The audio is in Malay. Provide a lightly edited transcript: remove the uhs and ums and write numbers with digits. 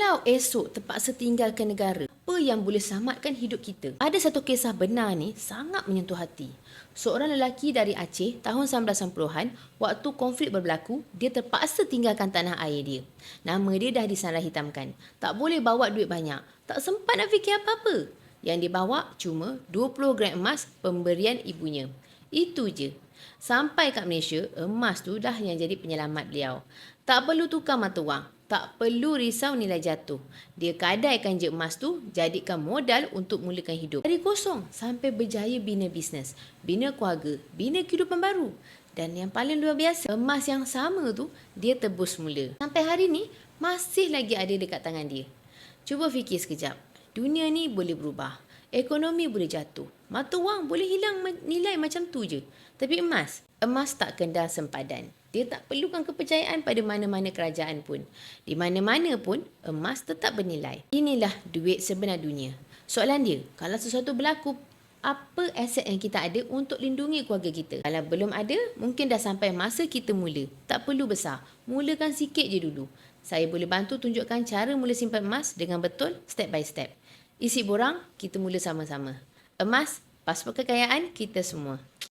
Kalau esok terpaksa tinggalkan negara, apa yang boleh selamatkan hidup kita? Ada satu kisah benar ni sangat menyentuh hati. Seorang lelaki dari Aceh tahun 1990-an, waktu konflik berberlaku, dia terpaksa tinggalkan tanah air dia. Nama dia dah disandar hitamkan. Tak boleh bawa duit banyak. Tak sempat nak fikir apa-apa. Yang dia bawa cuma 20 gram emas pemberian ibunya. Itu je. Sampai kat Malaysia, emas tu dah yang jadi penyelamat beliau. Tak perlu tukar mata wang. Tak perlu risau nilai jatuh. Dia gadaikan je emas tu, jadikan modal untuk mulakan hidup. Dari kosong sampai berjaya bina bisnes, bina keluarga, bina kehidupan baru. Dan yang paling luar biasa, emas yang sama tu, dia tebus mula. Sampai hari ni, masih lagi ada dekat tangan dia. Cuba fikir sekejap. Dunia ni boleh berubah. Ekonomi boleh jatuh. Mata wang boleh hilang nilai macam tu je. Tapi emas tak kenal sempadan. Dia tak perlukan kepercayaan pada mana-mana kerajaan pun. Di mana-mana pun, emas tetap bernilai. Inilah duit sebenar dunia. Soalan dia, kalau sesuatu berlaku, apa aset yang kita ada untuk lindungi keluarga kita? Kalau belum ada, mungkin dah sampai masa kita mula. Tak perlu besar. Mulakan sikit je dulu. Saya boleh bantu tunjukkan cara mula simpan emas dengan betul, step by step. Isi borang, kita mula sama-sama. Emas, pasport kekayaan kita semua.